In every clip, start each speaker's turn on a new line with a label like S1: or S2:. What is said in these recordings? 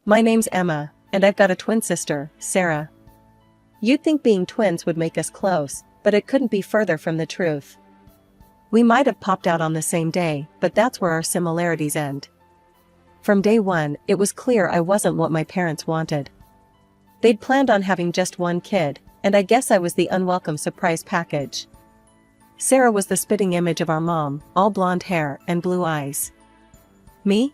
S1: My name's Emma, and I've got a twin sister, Sarah. You'd think being twins would make us close, but it couldn't be further from the truth. We might have popped out on the same day, but that's where our similarities end. From day one, it was clear I wasn't what my parents wanted. They'd planned on having just one kid, and I guess I was the unwelcome surprise package. Sarah was the spitting image of our mom, all blonde hair and blue eyes. Me?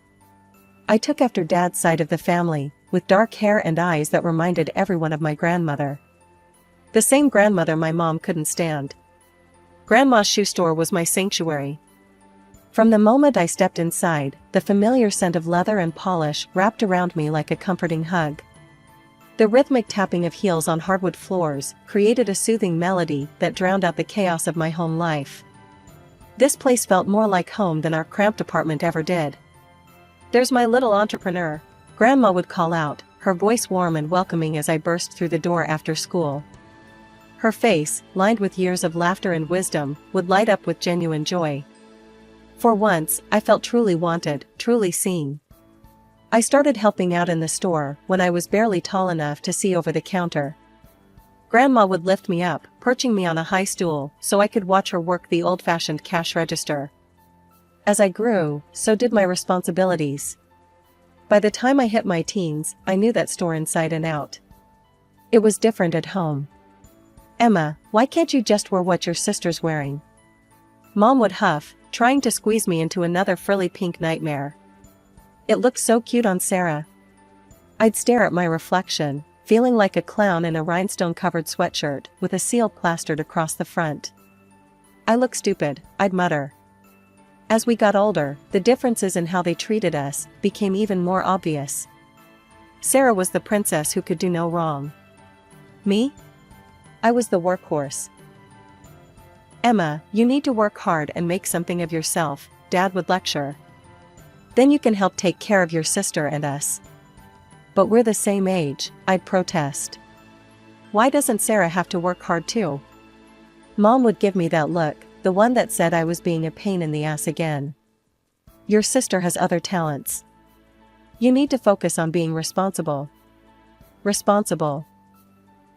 S1: I took after Dad's side of the family, with dark hair and eyes that reminded everyone of my grandmother. The same grandmother my mom couldn't stand. Grandma's shoe store was my sanctuary. From the moment I stepped inside, the familiar scent of leather and polish wrapped around me like a comforting hug. The rhythmic tapping of heels on hardwood floors created a soothing melody that drowned out the chaos of my home life. This place felt more like home than our cramped apartment ever did. "There's my little entrepreneur," Grandma would call out, her voice warm and welcoming as I burst through the door after school. Her face, lined with years of laughter and wisdom, would light up with genuine joy. For once, I felt truly wanted, truly seen. I started helping out in the store when I was barely tall enough to see over the counter. Grandma would lift me up, perching me on a high stool so I could watch her work the old-fashioned cash register. As I grew, so did my responsibilities. By the time I hit my teens, I knew that store inside and out. It was different at home. "Emma, why can't you just wear what your sister's wearing?" Mom would huff, trying to squeeze me into another frilly pink nightmare. "It looked so cute on Sarah." I'd stare at my reflection, feeling like a clown in a rhinestone-covered sweatshirt with a seal plastered across the front. "I look stupid," I'd mutter. As we got older, the differences in how they treated us became even more obvious. Sarah was the princess who could do no wrong. Me? I was the workhorse. "Emma, you need to work hard and make something of yourself," Dad would lecture. "Then you can help take care of your sister and us." "But we're the same age," I'd protest. "Why doesn't Sarah have to work hard too?" Mom would give me that look, the one that said I was being a pain in the ass again. "Your sister has other talents. You need to focus on being responsible." Responsible.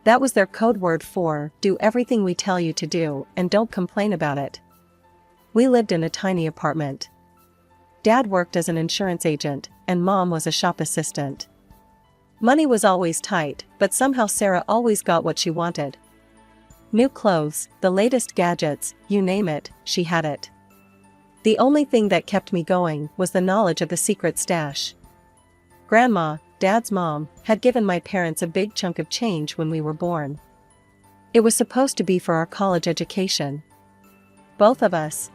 S1: That was their code word for, do everything we tell you to do, and don't complain about it. We lived in a tiny apartment. Dad worked as an insurance agent, and Mom was a shop assistant. Money was always tight, but somehow Sarah always got what she wanted. New clothes, the latest gadgets, you name it, she had it. The only thing that kept me going was the knowledge of the secret stash. Grandma, Dad's mom, had given my parents a big chunk of change when we were born. It was supposed to be for our college education. Both of us.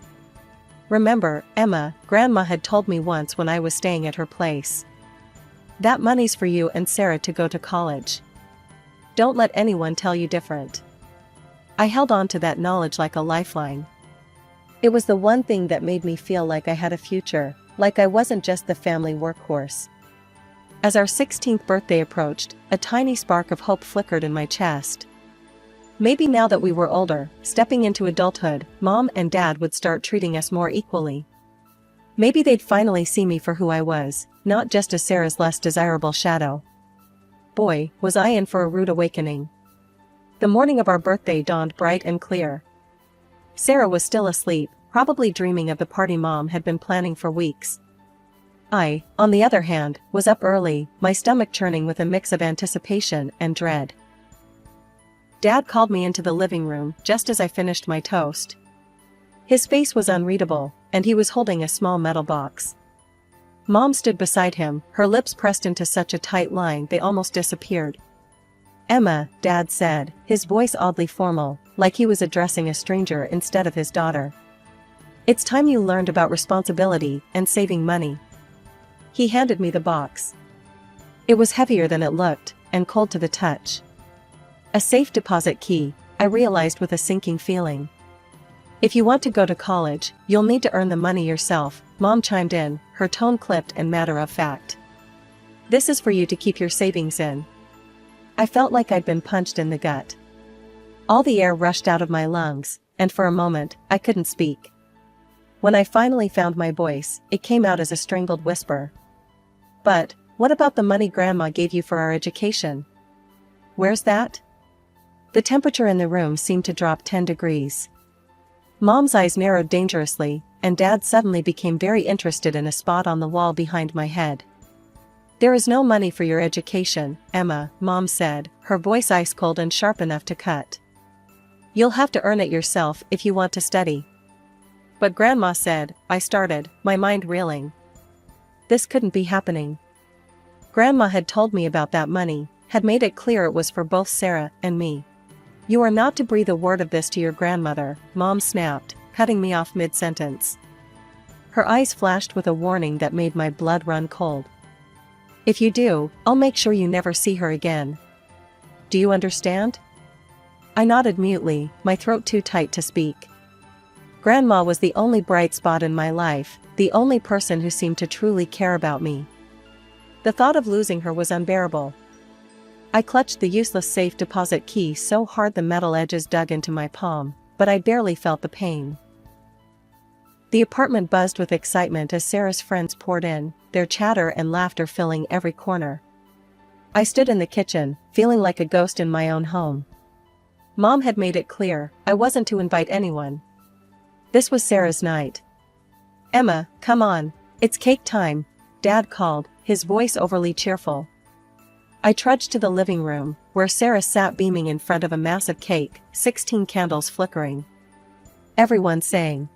S1: "Remember, Emma," Grandma had told me once when I was staying at her place. "That money's for you and Sarah to go to college. Don't let anyone tell you different." I held on to that knowledge like a lifeline. It was the one thing that made me feel like I had a future, like I wasn't just the family workhorse. As our 16th birthday approached, a tiny spark of hope flickered in my chest. Maybe now that we were older, stepping into adulthood, Mom and Dad would start treating us more equally. Maybe they'd finally see me for who I was, not just as Sarah's less desirable shadow. Boy, was I in for a rude awakening. The morning of our birthday dawned bright and clear. Sarah was still asleep, probably dreaming of the party Mom had been planning for weeks. I, on the other hand, was up early, my stomach churning with a mix of anticipation and dread. Dad called me into the living room just as I finished my toast. His face was unreadable, and he was holding a small metal box. Mom stood beside him, her lips pressed into such a tight line they almost disappeared. "Emma," Dad said, his voice oddly formal, like he was addressing a stranger instead of his daughter. "It's time you learned about responsibility and saving money." He handed me the box. It was heavier than it looked, and cold to the touch. A safe deposit key, I realized with a sinking feeling. "If you want to go to college, you'll need to earn the money yourself," Mom chimed in, her tone clipped and matter-of-fact. "This is for you to keep your savings in." I felt like I'd been punched in the gut. All the air rushed out of my lungs, and for a moment, I couldn't speak. When I finally found my voice, it came out as a strangled whisper. "But, What about the money Grandma gave you for our education? Where's that? The temperature in the room seemed to drop 10 degrees. Mom's eyes narrowed dangerously, and Dad suddenly became very interested in a spot on the wall behind my head. There is no money for your education, Emma, Mom said, her voice ice cold and sharp enough to cut. You'll have to earn it yourself if you want to study. But Grandma said, I started, my mind reeling. This couldn't be happening. Grandma had told me about that money, had made it clear it was for both Sarah and me. You are not to breathe a word of this to your grandmother, Mom snapped, cutting me off mid-sentence. Her eyes flashed with a warning that made my blood run cold. If you do, I'll make sure you never see her again. Do you understand? I nodded mutely, my throat too tight to speak. Grandma was the only bright spot in my life, the only person who seemed to truly care about me. The thought of losing her was unbearable. I clutched the useless safe deposit key so hard the metal edges dug into my palm, but I barely felt the pain. The apartment buzzed with excitement as Sarah's friends poured in, their chatter and laughter filling every corner. I stood in the kitchen, feeling like a ghost in my own home. Mom had made it clear, I wasn't to invite anyone. This was Sarah's night. Emma, come on, it's cake time, Dad called, his voice overly cheerful. I trudged to the living room, where Sarah sat beaming in front of a massive cake, 16 candles flickering. Everyone sang.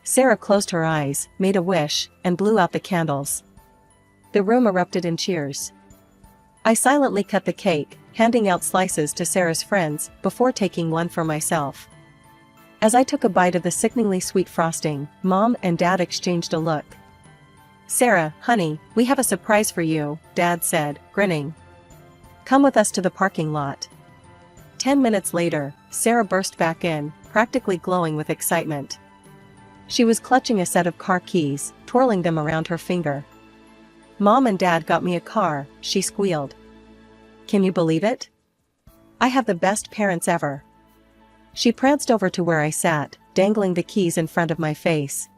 S1: Sarah closed her eyes, made a wish, and blew out the candles. The room erupted in cheers. I silently cut the cake, handing out slices to Sarah's friends, before taking one for myself. As I took a bite of the sickeningly sweet frosting, Mom and Dad exchanged a look. Sarah, honey, we have a surprise for you, Dad said, grinning. Come with us to the parking lot. 10 minutes later, Sarah burst back in, practically glowing with excitement. She was clutching a set of car keys, twirling them around her finger. Mom and Dad got me a car, she squealed. Can you believe it? I have the best parents ever. She pranced over to where I sat, dangling the keys in front of my face.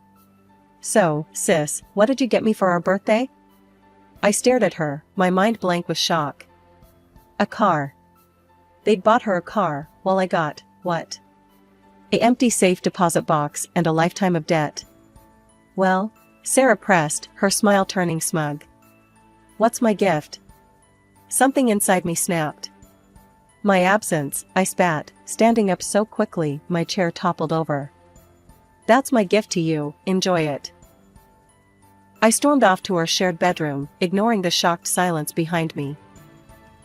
S1: So, sis, what did you get me for our birthday? I stared at her, my mind blank with shock. A car. They'd bought her a car, while I got, what? An empty safe deposit box and a lifetime of debt. Well? Sarah pressed, her smile turning smug. What's my gift? Something inside me snapped. My absence, I spat, standing up so quickly my chair toppled over. That's my gift to you, enjoy it. I stormed off to our shared bedroom, ignoring the shocked silence behind me.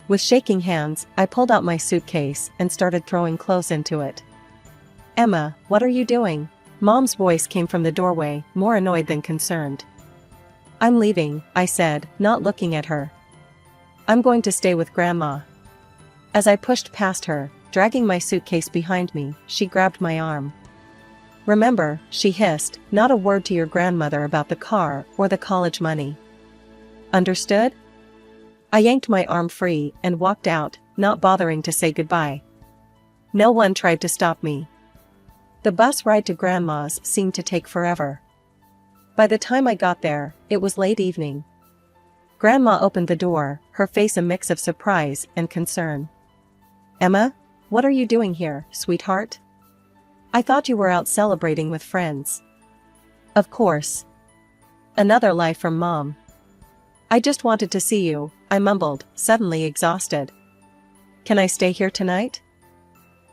S1: With shaking hands, I pulled out my suitcase and started throwing clothes into it. Emma, what are you doing? Mom's voice came from the doorway, more annoyed than concerned. I'm leaving, I said, not looking at her. I'm going to stay with Grandma. As I pushed past her, dragging my suitcase behind me, she grabbed my arm. Remember, she hissed, not a word to your grandmother about the car or the college money. Understood? I yanked my arm free and walked out, not bothering to say goodbye. No one tried to stop me. The bus ride to Grandma's seemed to take forever. By the time I got there, it was late evening. Grandma opened the door, her face a mix of surprise and concern. Emma? What are you doing here, sweetheart? I thought you were out celebrating with friends. Of course. Another lie from Mom. I just wanted to see you, I mumbled, suddenly exhausted. Can I stay here tonight?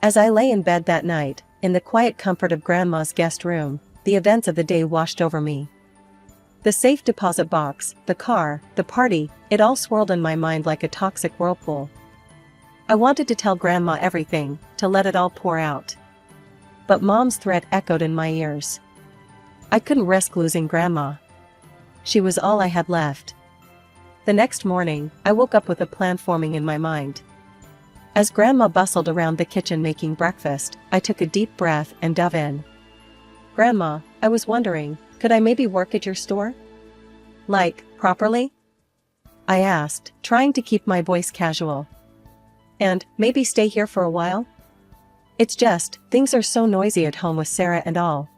S1: As I lay in bed that night, in the quiet comfort of Grandma's guest room, the events of the day washed over me. The safe deposit box, the car, the party, it all swirled in my mind like a toxic whirlpool. I wanted to tell Grandma everything, to let it all pour out. But Mom's threat echoed in my ears. I couldn't risk losing Grandma. She was all I had left. The next morning, I woke up with a plan forming in my mind. As Grandma bustled around the kitchen making breakfast, I took a deep breath and dove in. Grandma, I was wondering, could I maybe work at your store? Like, properly? I asked, trying to keep my voice casual. And, maybe stay here for a while? It's just, things are so noisy at home with Sarah and all.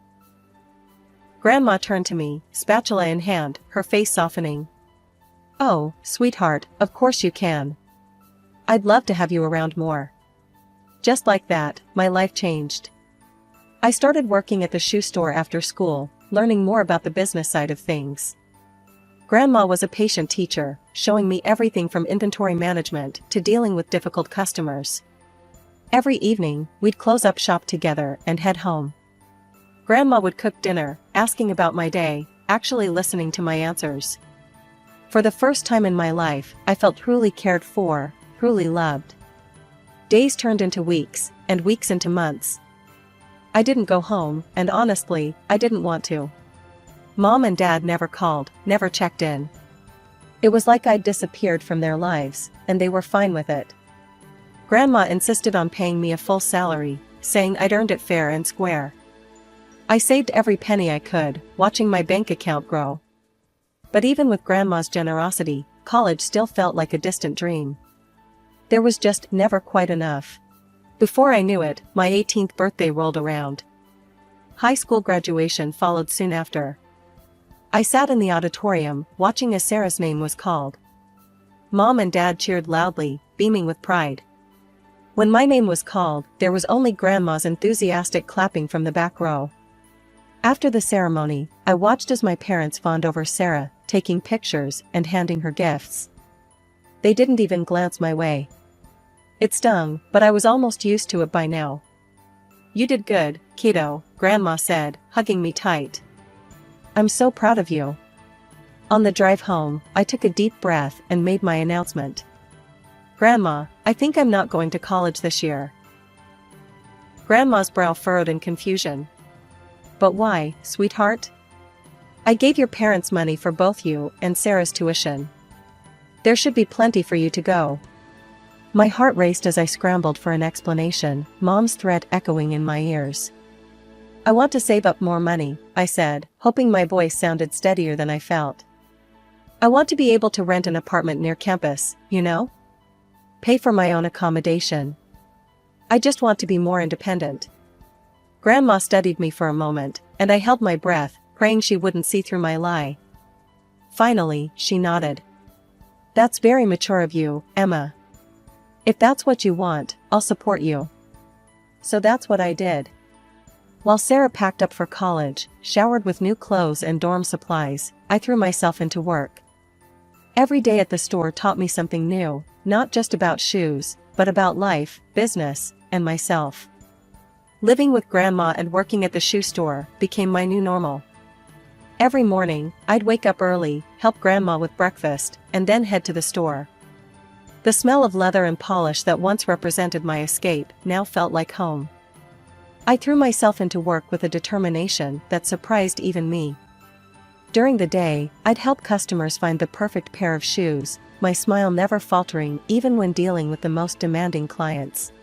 S1: Grandma turned to me, spatula in hand, her face softening. "Oh, sweetheart, of course you can. I'd love to have you around more." Just like that, my life changed. I started working at the shoe store after school, learning more about the business side of things. Grandma was a patient teacher, showing me everything from inventory management to dealing with difficult customers. Every evening, we'd close up shop together and head home. Grandma would cook dinner, asking about my day, actually listening to my answers. For the first time in my life, I felt truly cared for, truly loved. Days turned into weeks, and weeks into months. I didn't go home, and honestly, I didn't want to. Mom and Dad never called, never checked in. It was like I'd disappeared from their lives, and they were fine with it. Grandma insisted on paying me a full salary, saying I'd earned it fair and square. I saved every penny I could, watching my bank account grow. But even with Grandma's generosity, college still felt like a distant dream. There was just never quite enough. Before I knew it, my 18th birthday rolled around. High school graduation followed soon after. I sat in the auditorium, watching as Sarah's name was called. Mom and Dad cheered loudly, beaming with pride. When my name was called, there was only Grandma's enthusiastic clapping from the back row. After the ceremony, I watched as my parents fawned over Sarah, taking pictures and handing her gifts. They didn't even glance my way. It stung, but I was almost used to it by now. "You did good, kiddo," Grandma said, hugging me tight. "I'm so proud of you." On the drive home, I took a deep breath and made my announcement. "Grandma, I think I'm not going to college this year." Grandma's brow furrowed in confusion. "But why, sweetheart? I gave your parents money for both you and Sarah's tuition. There should be plenty for you to go." My heart raced as I scrambled for an explanation, Mom's threat echoing in my ears. "I want to save up more money," I said, hoping my voice sounded steadier than I felt. "I want to be able to rent an apartment near campus, you know? Pay for my own accommodation. I just want to be more independent." Grandma studied me for a moment, and I held my breath, praying she wouldn't see through my lie. Finally, she nodded. "That's very mature of you, Emma. If that's what you want, I'll support you." So that's what I did. While Sarah packed up for college, showered with new clothes and dorm supplies, I threw myself into work. Every day at the store taught me something new, not just about shoes, but about life, business, and myself. Living with Grandma and working at the shoe store became my new normal. Every morning, I'd wake up early, help Grandma with breakfast, and then head to the store. The smell of leather and polish that once represented my escape now felt like home. I threw myself into work with a determination that surprised even me. During the day, I'd help customers find the perfect pair of shoes, my smile never faltering even when dealing with the most demanding clients.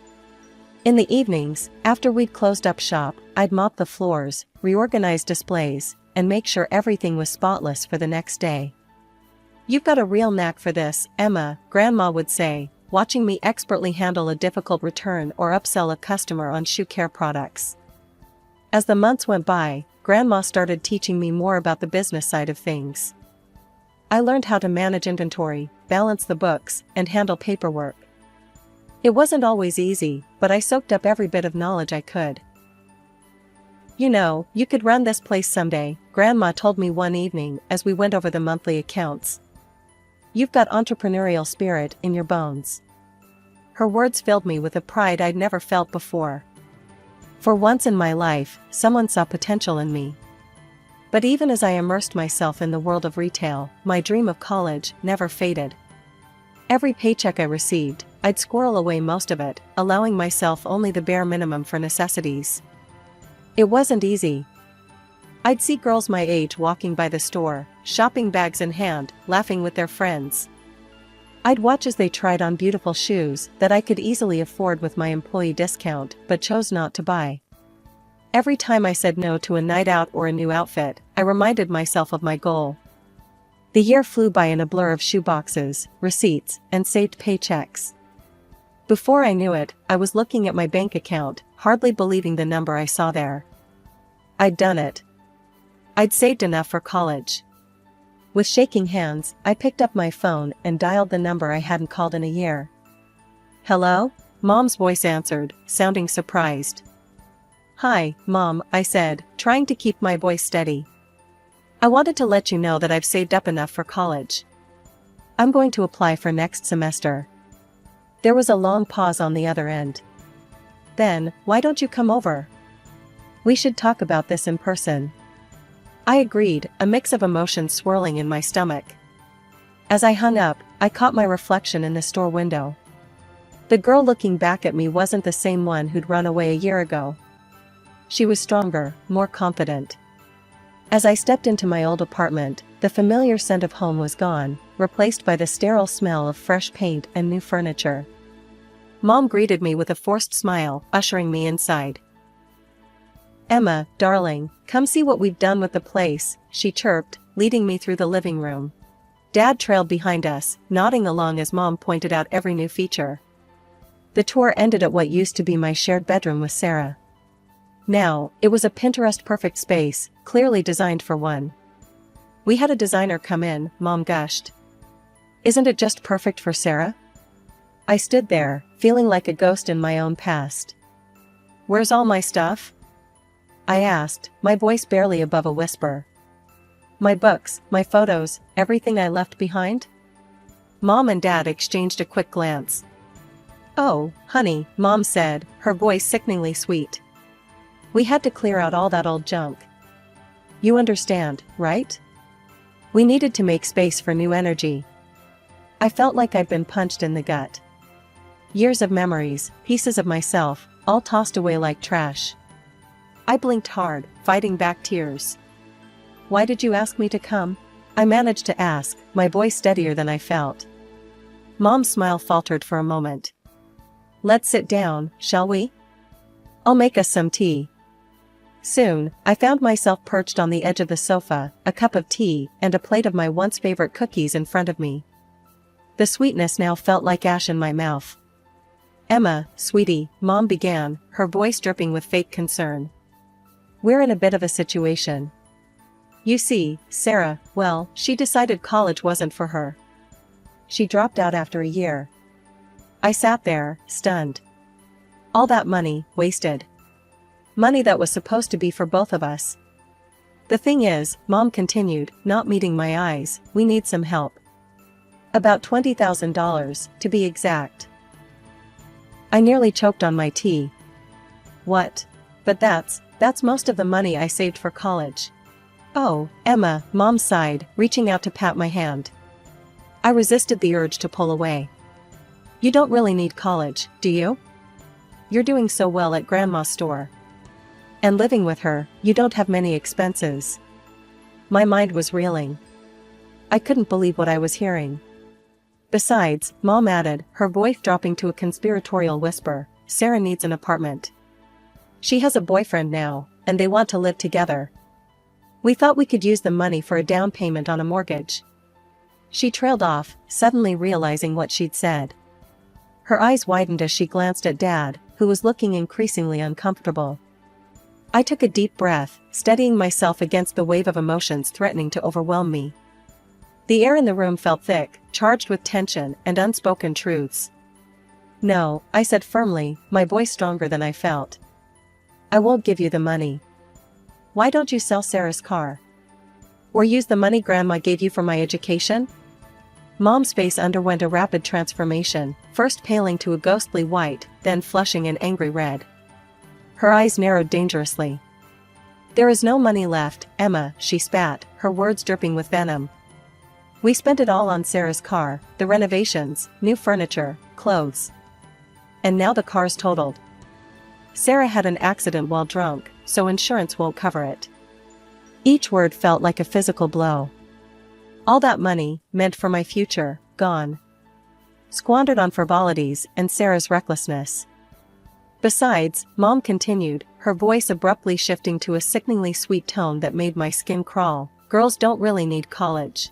S1: In the evenings, after we'd closed up shop, I'd mop the floors, reorganize displays, and make sure everything was spotless for the next day. "You've got a real knack for this, Emma," Grandma would say, watching me expertly handle a difficult return or upsell a customer on shoe care products. As the months went by, Grandma started teaching me more about the business side of things. I learned how to manage inventory, balance the books, and handle paperwork. It wasn't always easy, but I soaked up every bit of knowledge I could. "You know, you could run this place someday," Grandma told me one evening as we went over the monthly accounts. "You've got entrepreneurial spirit in your bones." Her words filled me with a pride I'd never felt before. For once in my life, someone saw potential in me. But even as I immersed myself in the world of retail, my dream of college never faded. Every paycheck I received, I'd squirrel away most of it, allowing myself only the bare minimum for necessities. It wasn't easy. I'd see girls my age walking by the store, shopping bags in hand, laughing with their friends. I'd watch as they tried on beautiful shoes that I could easily afford with my employee discount, but chose not to buy. Every time I said no to a night out or a new outfit, I reminded myself of my goal. The year flew by in a blur of shoeboxes, receipts, and saved paychecks. Before I knew it, I was looking at my bank account, hardly believing the number I saw there. I'd done it. I'd saved enough for college. With shaking hands, I picked up my phone and dialed the number I hadn't called in a year. "Hello?" Mom's voice answered, sounding surprised. "Hi, Mom," I said, trying to keep my voice steady. "I wanted to let you know that I've saved up enough for college. I'm going to apply for next semester." There was a long pause on the other end. "Then, why don't you come over? We should talk about this in person." I agreed, a mix of emotions swirling in my stomach. As I hung up, I caught my reflection in the store window. The girl looking back at me wasn't the same one who'd run away a year ago. She was stronger, more confident. As I stepped into my old apartment, the familiar scent of home was gone, replaced by the sterile smell of fresh paint and new furniture. Mom greeted me with a forced smile, ushering me inside. "Emma, darling, come see what we've done with the place," she chirped, leading me through the living room. Dad trailed behind us, nodding along as Mom pointed out every new feature. The tour ended at what used to be my shared bedroom with Sarah. Now, it was a Pinterest-perfect space, clearly designed for one. "We had a designer come in," Mom gushed. "Isn't it just perfect for Sarah?" I stood there, feeling like a ghost in my own past. "Where's all my stuff?" I asked, my voice barely above a whisper. "My books, my photos, everything I left behind?" Mom and Dad exchanged a quick glance. "Oh, honey," Mom said, her voice sickeningly sweet. "We had to clear out all that old junk. You understand, right? We needed to make space for new energy." I felt like I'd been punched in the gut. Years of memories, pieces of myself, all tossed away like trash. I blinked hard, fighting back tears. "Why did you ask me to come?" I managed to ask, my voice steadier than I felt. Mom's smile faltered for a moment. "Let's sit down, shall we? I'll make us some tea." Soon, I found myself perched on the edge of the sofa, a cup of tea and a plate of my once favorite cookies in front of me. The sweetness now felt like ash in my mouth. "Emma, sweetie," Mom began, her voice dripping with fake concern. "We're in a bit of a situation. You see, Sarah, well, she decided college wasn't for her. She dropped out after a year." I sat there, stunned. All that money, wasted. Money that was supposed to be for both of us. "The thing is," Mom continued, not meeting my eyes, "we need some help. About $20,000, to be exact." I nearly choked on my tea. "What? But that's most of the money I saved for college." "Oh, Emma," Mom sighed, reaching out to pat my hand. I resisted the urge to pull away. "You don't really need college, do you? You're doing so well at Grandma's store. And living with her, you don't have many expenses." My mind was reeling. I couldn't believe what I was hearing. "Besides," Mom added, her voice dropping to a conspiratorial whisper, "Sarah needs an apartment. She has a boyfriend now, and they want to live together. We thought we could use the money for a down payment on a mortgage." She trailed off, suddenly realizing what she'd said. Her eyes widened as she glanced at Dad, who was looking increasingly uncomfortable. I took a deep breath, steadying myself against the wave of emotions threatening to overwhelm me. The air in the room felt thick, charged with tension and unspoken truths. "No," I said firmly, my voice stronger than I felt. "I won't give you the money. Why don't you sell Sarah's car? Or use the money Grandma gave you for my education?" Mom's face underwent a rapid transformation, first paling to a ghostly white, then flushing an angry red. Her eyes narrowed dangerously. "There is no money left, Emma," she spat, her words dripping with venom. "We spent it all on Sarah's car, the renovations, new furniture, clothes. And now the car's totaled. Sarah had an accident while drunk, so insurance won't cover it." Each word felt like a physical blow. All that money, meant for my future, gone. Squandered on frivolities and Sarah's recklessness. "Besides," Mom continued, her voice abruptly shifting to a sickeningly sweet tone that made my skin crawl, "girls don't really need college.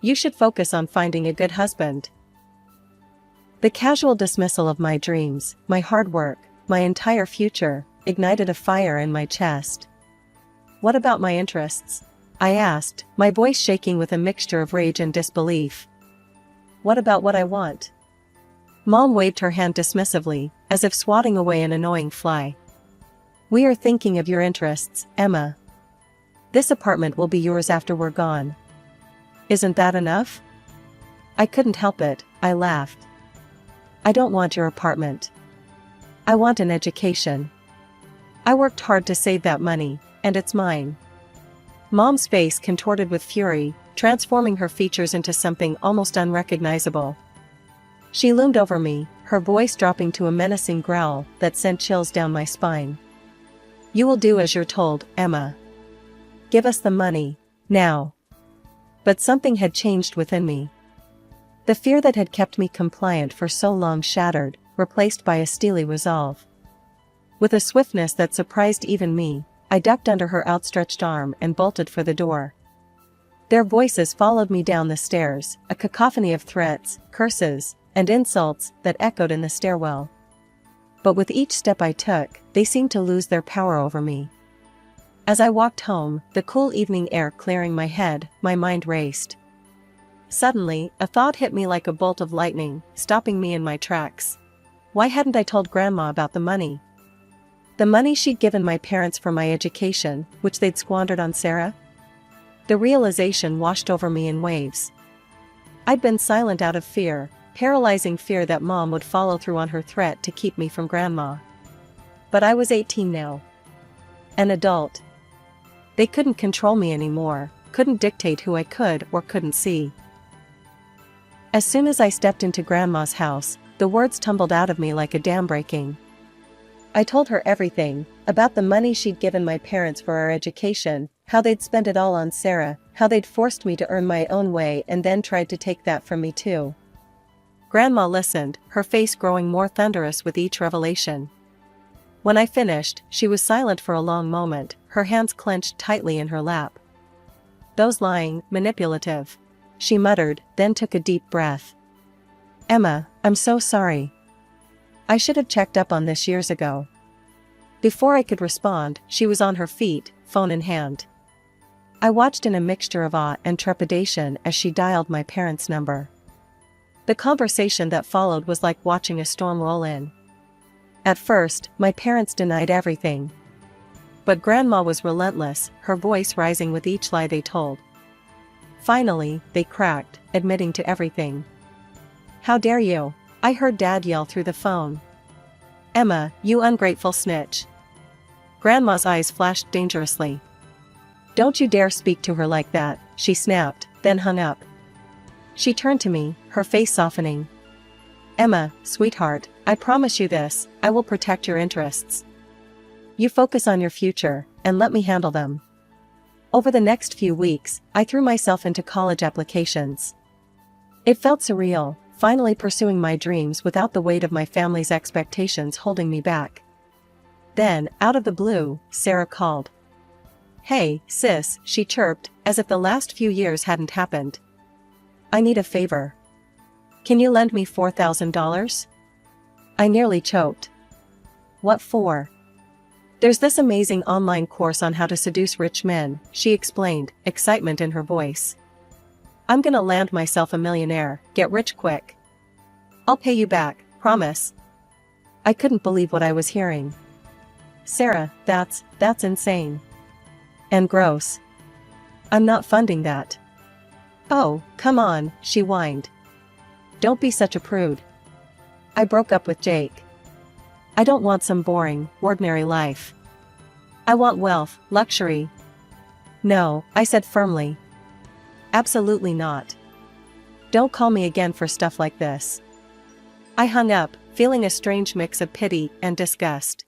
S1: You should focus on finding a good husband." The casual dismissal of my dreams, my hard work, my entire future, ignited a fire in my chest. "What about my interests? I asked, my voice shaking with a mixture of rage and disbelief. What about what I want? Mom waved her hand dismissively, as if swatting away an annoying fly. We are thinking of your interests, Emma. This apartment will be yours after we're gone. Isn't that enough? I couldn't help it, I laughed. I don't want your apartment. I want an education. I worked hard to save that money, and it's mine. Mom's face contorted with fury, transforming her features into something almost unrecognizable. She loomed over me, her voice dropping to a menacing growl that sent chills down my spine. You will do as you're told, Emma. Give us the money, now. But something had changed within me. The fear that had kept me compliant for so long shattered, replaced by a steely resolve. With a swiftness that surprised even me, I ducked under her outstretched arm and bolted for the door. Their voices followed me down the stairs, a cacophony of threats, curses, and insults that echoed in the stairwell. But with each step I took, they seemed to lose their power over me. As I walked home, the cool evening air clearing my head, my mind raced. Suddenly, a thought hit me like a bolt of lightning, stopping me in my tracks. Why hadn't I told Grandma about the money? The money she'd given my parents for my education, which they'd squandered on Sarah? The realization washed over me in waves. I'd been silent out of fear, paralyzing fear that Mom would follow through on her threat to keep me from Grandma. But I was 18 now. An adult. They couldn't control me anymore, couldn't dictate who I could or couldn't see. As soon as I stepped into Grandma's house, the words tumbled out of me like a dam breaking. I told her everything, about the money she'd given my parents for our education, how they'd spent it all on Sarah, how they'd forced me to earn my own way and then tried to take that from me too. Grandma listened, her face growing more thunderous with each revelation. When I finished, she was silent for a long moment, her hands clenched tightly in her lap. Those lying, manipulative. She muttered, then took a deep breath. Emma, I'm so sorry. I should have checked up on this years ago. Before I could respond, she was on her feet, phone in hand. I watched in a mixture of awe and trepidation as she dialed my parents' number. The conversation that followed was like watching a storm roll in. At first, my parents denied everything. But Grandma was relentless, her voice rising with each lie they told. Finally, they cracked, admitting to everything. How dare you? I heard Dad yell through the phone. Emma, you ungrateful snitch. Grandma's eyes flashed dangerously. Don't you dare speak to her like that, she snapped, then hung up. She turned to me, her face softening. Emma, sweetheart, I promise you this, I will protect your interests. You focus on your future, and let me handle them. Over the next few weeks, I threw myself into college applications. It felt surreal, finally pursuing my dreams without the weight of my family's expectations holding me back. Then, out of the blue, Sarah called. Hey, sis, she chirped, as if the last few years hadn't happened. I need a favor. Can you lend me $4,000? I nearly choked. What for? There's this amazing online course on how to seduce rich men, she explained, excitement in her voice. I'm gonna land myself a millionaire, get rich quick. I'll pay you back, promise. I couldn't believe what I was hearing. Sarah, that's insane. And gross. I'm not funding that. Oh, come on, she whined. Don't be such a prude. I broke up with Jake. I don't want some boring, ordinary life. I want wealth, luxury. No, I said firmly. Absolutely not. Don't call me again for stuff like this. I hung up, feeling a strange mix of pity and disgust.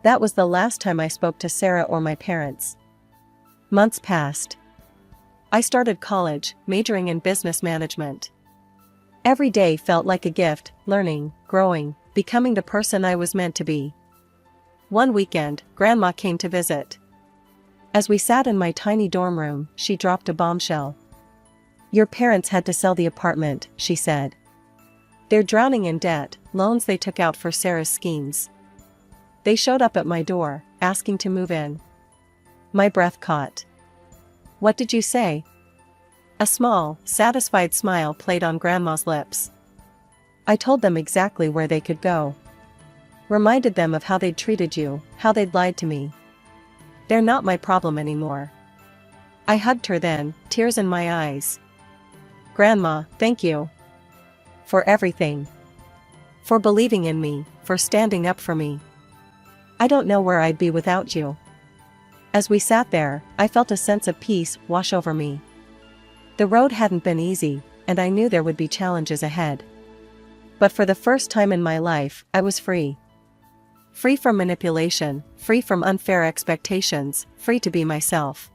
S1: That was the last time I spoke to Sarah or my parents. Months passed. I started college, majoring in business management. Every day felt like a gift, learning, growing, becoming the person I was meant to be. One weekend, Grandma came to visit. As we sat in my tiny dorm room, she dropped a bombshell. Your parents had to sell the apartment, she said. They're drowning in debt, loans they took out for Sarah's schemes. They showed up at my door, asking to move in. My breath caught. What did you say? A small, satisfied smile played on Grandma's lips. I told them exactly where they could go. Reminded them of how they'd treated you, how they'd lied to me. They're not my problem anymore. I hugged her then, tears in my eyes. Grandma, thank you. For everything. For believing in me, for standing up for me. I don't know where I'd be without you. As we sat there, I felt a sense of peace wash over me. The road hadn't been easy, and I knew there would be challenges ahead. But for the first time in my life, I was free. Free from manipulation, free from unfair expectations, free to be myself.